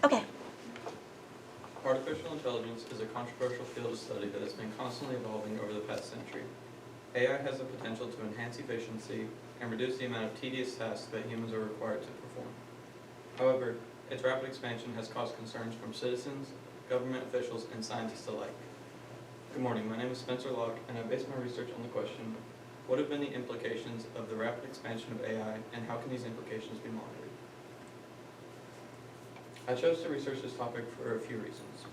Okay. Artificial intelligence is a controversial field of study that has been constantly evolving over the past century. AI has the potential to enhance efficiency and reduce the amount of tedious tasks that humans are required to perform. However, its rapid expansion has caused concerns from citizens, government officials, and scientists alike. Good morning, my name is Spencer Locke, and I based my research on the question, what have been the implications of the rapid expansion of AI, and how can these implications be monitored? I chose to research this topic for a few reasons.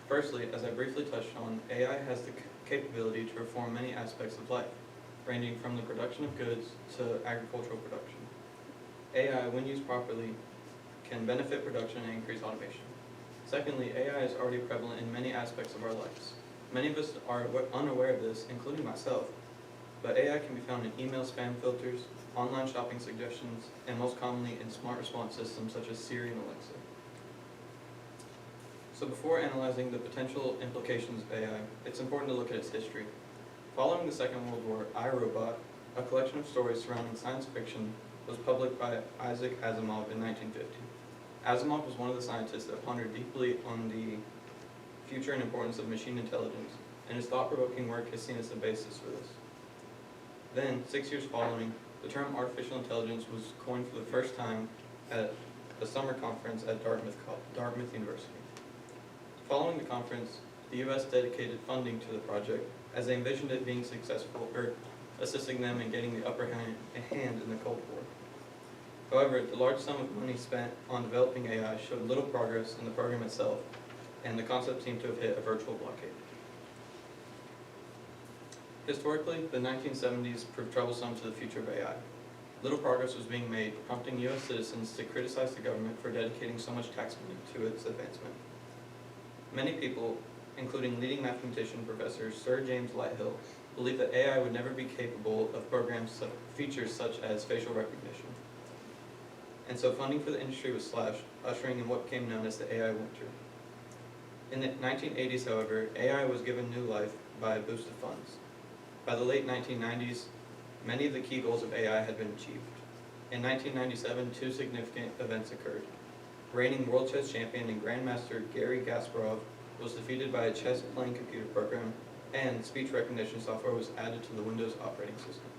Firstly, as I briefly touched on, AI has the capability to reform many aspects of life, ranging from the production of goods to agricultural production. AI, when used properly, can benefit production and increase automation. Secondly, AI is already prevalent in many aspects of our lives. Many of us are unaware of this, including myself, but AI can be found in email spam filters, online shopping suggestions, and most commonly in smart response systems such as Siri and Alexa. So before analyzing the potential implications of AI, it's important to look at its history. Following the Second World War, I, Robot, a collection of stories surrounding science fiction, was published by Isaac Asimov in 1950. Asimov was one of the scientists that pondered deeply on the future and importance of machine intelligence, and his thought-provoking work has seen as the basis for this. Then, 6 years following, the term artificial intelligence was coined for the first time at a summer conference at Dartmouth University. Following the conference, the U.S. dedicated funding to the project as they envisioned it being successful, or assisting them in getting the upper hand in the Cold War. However, the large sum of money spent on developing AI showed little progress in the program itself, and the concept seemed to have hit a virtual blockade. Historically, the 1970s proved troublesome to the future of AI. Little progress was being made, prompting U.S. citizens to criticize the government for dedicating so much tax money to its advancement. Many people, including leading mathematician Professor Sir James Lighthill, believe that AI would never be capable of features such as facial recognition. And so funding for the industry was slashed, ushering in what became known as the AI winter. In the 1980s, however, AI was given new life by a boost of funds. By the late 1990s, many of the key goals of AI had been achieved. In 1997, two significant events occurred. Reigning world chess champion and grandmaster Garry Kasparov was defeated by a chess-playing computer program, and speech recognition software was added to the Windows operating system.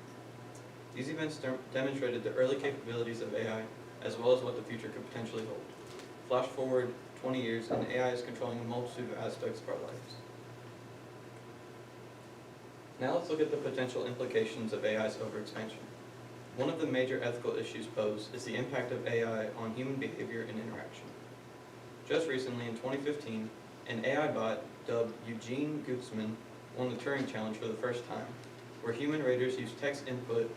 These events demonstrated the early capabilities of AI, as well as what the future could potentially hold. Flash forward 20 years, and AI is controlling a multitude of aspects of our lives. Now let's look at the potential implications of AI's overexpansion. One of the major ethical issues posed is the impact of AI on human behavior and interaction. Just recently, in 2015, an AI bot dubbed Eugene Gutzman won the Turing Challenge for the first time, where human raters used text input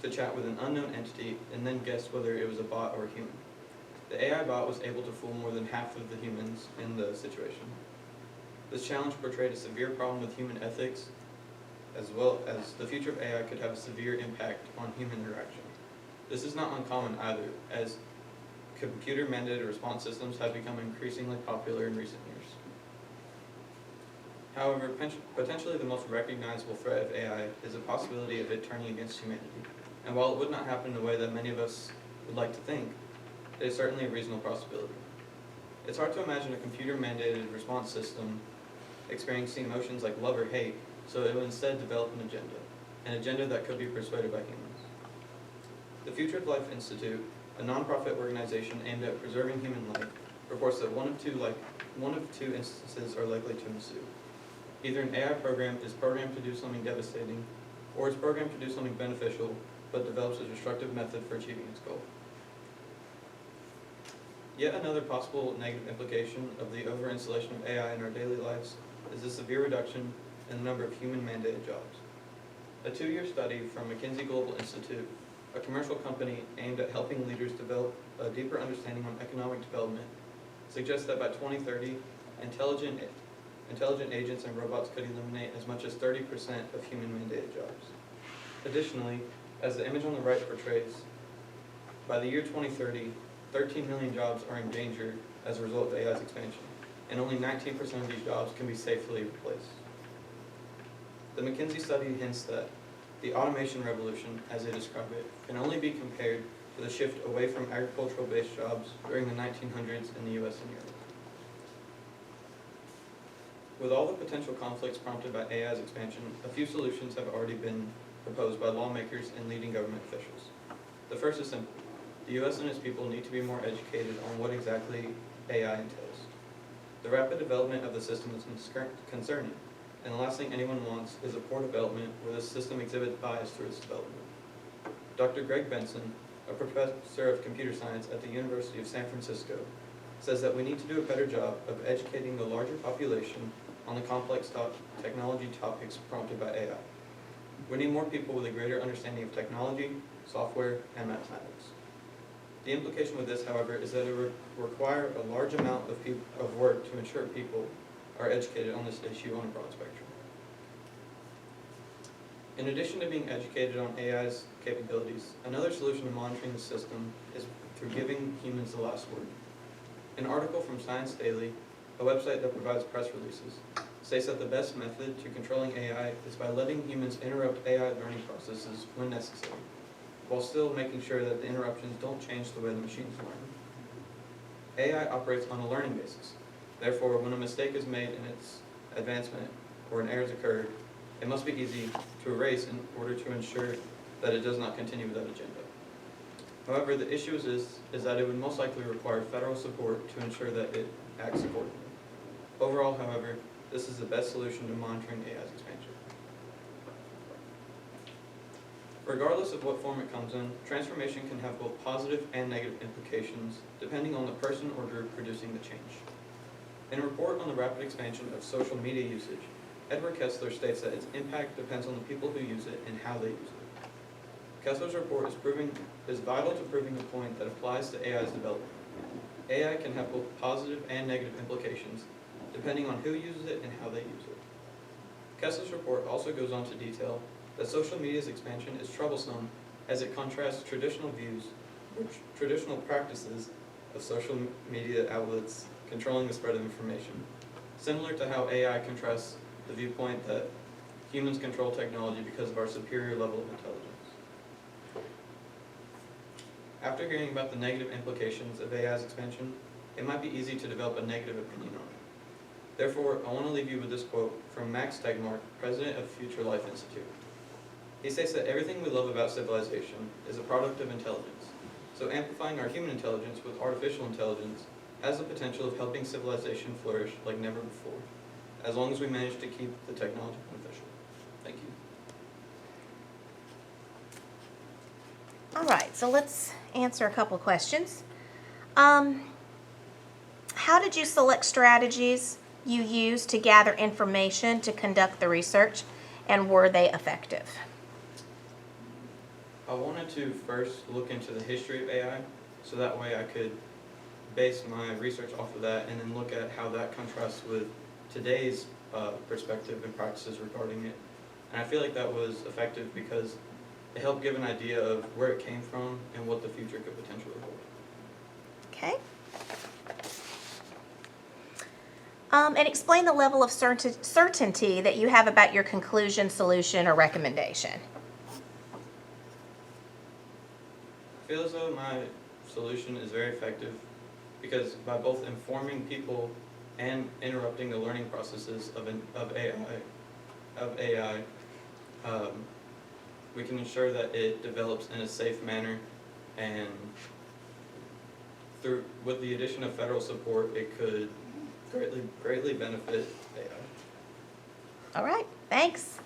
to chat with an unknown entity and then guess whether it was a bot or a human. The AI bot was able to fool more than half of the humans in the situation. This challenge portrayed a severe problem with human ethics, as well as the future of AI could have a severe impact on human interaction. This is not uncommon either, as computer-mandated response systems have become increasingly popular in recent years. However, potentially the most recognizable threat of AI is the possibility of it turning against humanity. And while it would not happen in the way that many of us would like to think, it is certainly a reasonable possibility. It's hard to imagine a computer-mandated response system experiencing emotions like love or hate, so it will instead develop an agenda that could be persuaded by humans. The Future of Life Institute, a nonprofit organization aimed at preserving human life, reports that one of two instances are likely to ensue. Either an AI program is programmed to do something devastating, or it's programmed to do something beneficial, but develops a destructive method for achieving its goal. Yet another possible negative implication of the over-installation of AI in our daily lives is the severe reduction in the number of human-mandated jobs. A 2-year study from McKinsey Global Institute, a commercial company aimed at helping leaders develop a deeper understanding on economic development, suggests that by 2030, intelligent agents and robots could eliminate as much as 30% of human-mandated jobs. Additionally, as the image on the right portrays, by the year 2030, 13 million jobs are in danger as a result of AI's expansion, and only 19% of these jobs can be safely replaced. The McKinsey study hints that the automation revolution, as they describe it, can only be compared with a shift away from agricultural-based jobs during the 1900s in the US and Europe. With all the potential conflicts prompted by AI's expansion, a few solutions have already been proposed by lawmakers and leading government officials. The first is simple. The U.S. and its people need to be more educated on what exactly AI entails. The rapid development of the system is concerning, and the last thing anyone wants is a poor development where the system exhibits bias through its development. Dr. Greg Benson, a professor of computer science at the University of San Francisco, says that we need to do a better job of educating the larger population on the complex technology topics prompted by AI. We need more people with a greater understanding of technology, software, and mathematics. The implication with this, however, is that it would require a large amount of work to ensure people are educated on this issue on a broad spectrum. In addition to being educated on AI's capabilities, another solution to monitoring the system is through giving humans the last word. An article from Science Daily, a website that provides press releases, states that the best method to controlling AI is by letting humans interrupt AI learning processes when necessary, while still making sure that the interruptions don't change the way the machines learn. AI operates on a learning basis. Therefore, when a mistake is made in its advancement or an error has occurred, it must be easy to erase in order to ensure that it does not continue with that agenda. However, the issue is that it would most likely require federal support to ensure that it acts accordingly. Overall, however, this is the best solution to monitoring AI's expansion. Regardless of what form it comes in, transformation can have both positive and negative implications depending on the person or group producing the change. In a report on the rapid expansion of social media usage, Edward Kessler states that its impact depends on the people who use it and how they use it. Kessler's report is vital to proving the point that applies to AI's development. AI can have both positive and negative implications depending on who uses it and how they use it. Kessler's report also goes on to detail that social media's expansion is troublesome as it contrasts traditional views or traditional practices of social media outlets controlling the spread of information, similar to how AI contrasts the viewpoint that humans control technology because of our superior level of intelligence. After hearing about the negative implications of AI's expansion, it might be easy to develop a negative opinion on it. Therefore, I want to leave you with this quote from Max Tegmark, president of Future Life Institute. He states that everything we love about civilization is a product of intelligence, so amplifying our human intelligence with artificial intelligence has the potential of helping civilization flourish like never before, as long as we manage to keep the technology beneficial. Thank you. All right, so let's answer a couple questions. How did you select strategies you used to gather information to conduct the research, and were they effective? I wanted to first look into the history of AI, so that way I could base my research off of that and then look at how that contrasts with today's perspective and practices regarding it. And I feel like that was effective because it helped give an idea of where it came from and what the future could potentially hold. Okay. And explain the level of certainty that you have about your conclusion, solution, or recommendation. I feel as though my solution is very effective because by both informing people and interrupting the learning processes of AI, we can ensure that it develops in a safe manner, and with the addition of federal support, it could greatly benefit AI. All right, thanks.